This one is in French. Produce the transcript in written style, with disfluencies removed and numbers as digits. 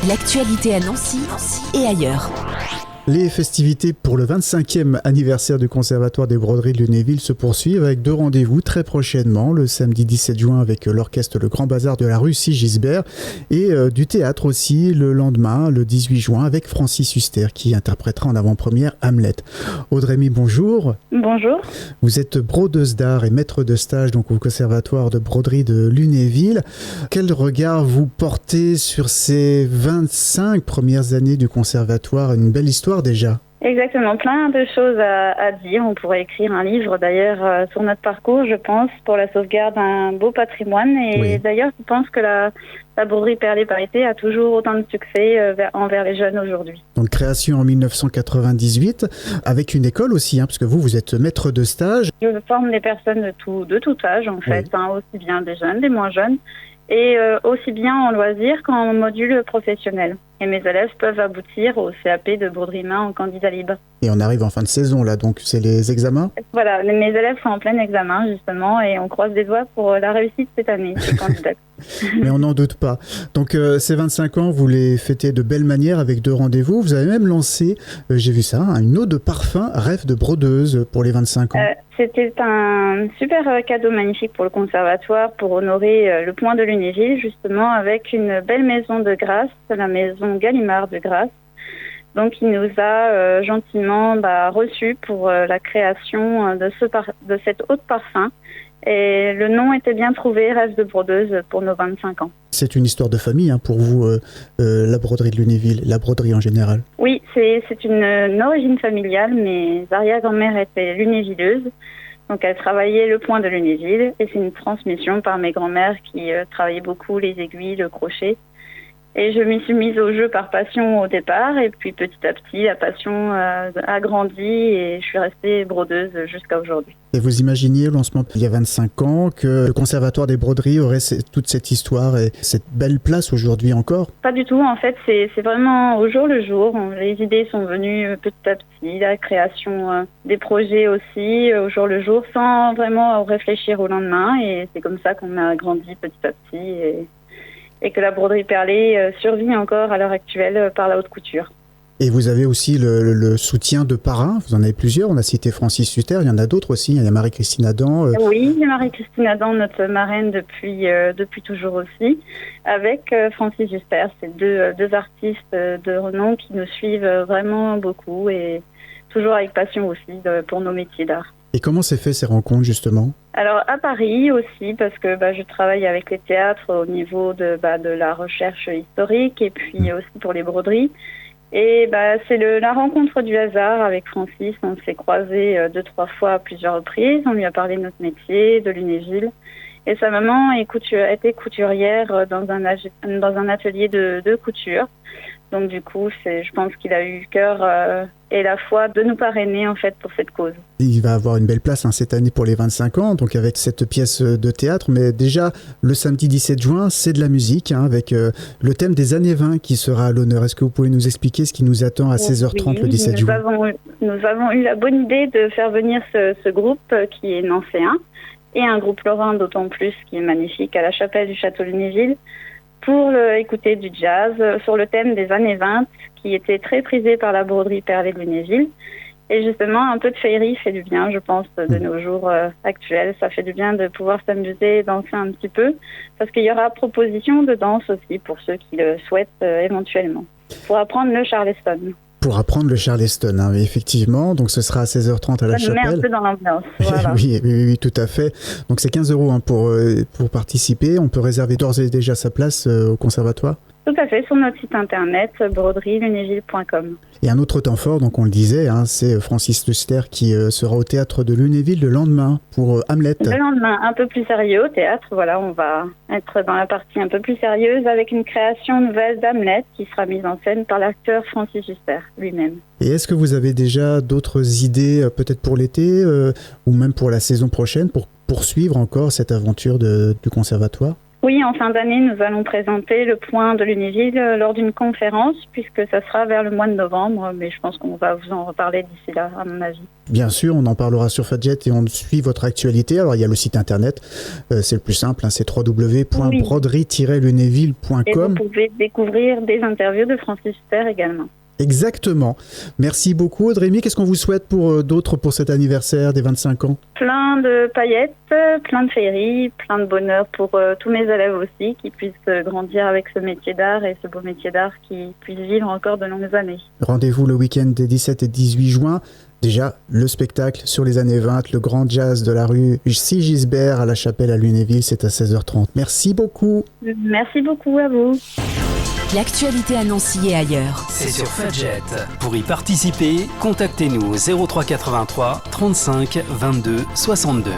L'actualité à Nancy et ailleurs. Les festivités pour le 25e anniversaire du Conservatoire des Broderies de Lunéville se poursuivent avec 2 rendez-vous très prochainement, le samedi 17 juin avec l'orchestre Le Grand Bazar de la rue Sigisbert et du théâtre aussi le lendemain, le 18 juin, avec Francis Huster qui interprétera en avant-première Hamlet. Audrey-Mie, bonjour. Bonjour. Vous êtes brodeuse d'art et maître de stage donc au Conservatoire de Broderie de Lunéville. Quel regard vous portez sur ces 25 premières années du Conservatoire? Une belle histoire déjà. Exactement, plein de choses à dire. On pourrait écrire un livre d'ailleurs sur notre parcours, je pense, pour la sauvegarde d'un beau patrimoine. Et oui. D'ailleurs, je pense que la broderie Perlé-Parité a toujours autant de succès envers les jeunes aujourd'hui. Donc création en 1998, avec une école aussi, parce que vous êtes maître de stage. Je forme des personnes de tout âge en fait, aussi bien des jeunes, des moins jeunes, et aussi bien en loisir qu'en module professionnel. Et mes élèves peuvent aboutir au CAP de broderie main en candidat libre. Et on arrive en fin de saison là, donc c'est les examens? Voilà, mes élèves sont en plein examen justement et on croise les doigts pour la réussite cette année, ces candidats. Mais on n'en doute pas. Donc ces 25 ans, vous les fêtez de belle manière avec 2 rendez-vous. Vous avez même lancé, j'ai vu ça, une eau de parfum Rêve de brodeuse pour les 25 ans. C'était un super cadeau magnifique pour le conservatoire pour honorer le point de Lunéville justement avec une belle maison de grâce, la maison Gallimard de Grasse. Donc il nous a gentiment reçus pour la création de cette eau de parfum. Et le nom était bien trouvé, Rêve de brodeuse pour nos 25 ans. C'est une histoire de famille pour vous, la broderie de Lunéville, la broderie en général. Oui, c'est une origine familiale. Mes arrière-grand-mères étaient lunévilleuses. Donc elles travaillaient le point de Lunéville. Et c'est une transmission par mes grand-mères qui travaillaient beaucoup les aiguilles, le crochet. Et je m'y suis mise au jeu par passion au départ. Et puis petit à petit, la passion a grandi et je suis restée brodeuse jusqu'à aujourd'hui. Et vous imaginiez au lancement, il y a 25 ans, que le Conservatoire des Broderies aurait toute cette histoire et cette belle place aujourd'hui encore? Pas du tout. En fait, c'est vraiment au jour le jour. Les idées sont venues petit à petit. La création des projets aussi au jour le jour sans vraiment réfléchir au lendemain. Et c'est comme ça qu'on a grandi petit à petit. Et que la broderie perlée survit encore à l'heure actuelle par la haute couture. Et vous avez aussi le soutien de parrains, vous en avez plusieurs, on a cité Francis Huster, il y en a d'autres aussi, il y a Marie-Christine Adam. Oui, Marie-Christine Adam, notre marraine depuis toujours aussi, avec Francis Huster, c'est deux artistes de renom qui nous suivent vraiment beaucoup et toujours avec passion aussi pour nos métiers d'art. Et comment s'est fait ces rencontres justement? Alors à Paris aussi, parce que je travaille avec les théâtres au niveau de la recherche historique et puis aussi pour les broderies. Et c'est la rencontre du hasard avec Francis. On s'est croisés 2-3 fois à plusieurs reprises. On lui a parlé de notre métier, de Lunéville. Et sa maman était couturière dans un atelier de couture. Donc du coup, je pense qu'il a eu cœur et la foi de nous parrainer en fait pour cette cause. Il va avoir une belle place cette année pour les 25 ans, donc avec cette pièce de théâtre. Mais déjà, le samedi 17 juin, c'est de la musique, avec le thème des années 20 qui sera à l'honneur. Est-ce que vous pouvez nous expliquer ce qui nous attend à 16h30 le 17 juin? Nous avons eu la bonne idée de faire venir ce groupe qui est nancéen et un groupe lorrain d'autant plus qui est magnifique à la chapelle du Château Lunéville, pour écouter du jazz sur le thème des années 20 qui était très prisé par la broderie Perlée de Lunéville. Et justement, un peu de féerie fait du bien, je pense, de nos jours actuels. Ça fait du bien de pouvoir s'amuser et danser un petit peu, parce qu'il y aura proposition de danse aussi pour ceux qui le souhaitent éventuellement, pour apprendre le charleston. Pour apprendre le charleston, effectivement. Donc ce sera à 16h30 à la chapelle. Ça met un peu dans l'ambiance. Voilà. oui, tout à fait. Donc c'est 15 € pour participer. On peut réserver d'ores et déjà sa place au conservatoire? Tout à fait, sur notre site internet, broderielunéville.com. Et un autre temps fort, donc on le disait, c'est Francis Huster qui sera au théâtre de Lunéville le lendemain pour Hamlet. Le lendemain, un peu plus sérieux au théâtre. Voilà, on va être dans la partie un peu plus sérieuse avec une création nouvelle d'Hamlet qui sera mise en scène par l'acteur Francis Huster lui-même. Et est-ce que vous avez déjà d'autres idées, peut-être pour l'été ou même pour la saison prochaine, pour poursuivre encore cette aventure du conservatoire? Oui, en fin d'année, nous allons présenter le point de Lunéville lors d'une conférence, puisque ça sera vers le mois de novembre, mais je pense qu'on va vous en reparler d'ici là, à mon avis. Bien sûr, on en parlera sur Fadjet et on suit votre actualité. Alors, il y a le site internet, c'est le plus simple, c'est www.broderie-lunéville.com. Et vous pouvez découvrir des interviews de Francis Huster également. Exactement. Merci beaucoup, Audrey-Mie. Qu'est-ce qu'on vous souhaite pour cet anniversaire des 25 ans ? Plein de paillettes, plein de féeries, plein de bonheur pour tous mes élèves aussi, qui puissent grandir avec ce métier d'art et ce beau métier d'art, qui puissent vivre encore de longues années. Rendez-vous le week-end des 17 et 18 juin. Déjà, le spectacle sur les années 20, le grand jazz de la rue Sigisbert à la Chapelle à Lunéville, c'est à 16h30. Merci beaucoup. Merci beaucoup à vous. L'actualité à Nancy et ailleurs. C'est sur Fadjet. Pour y participer, contactez-nous au 03 83 35 22 62.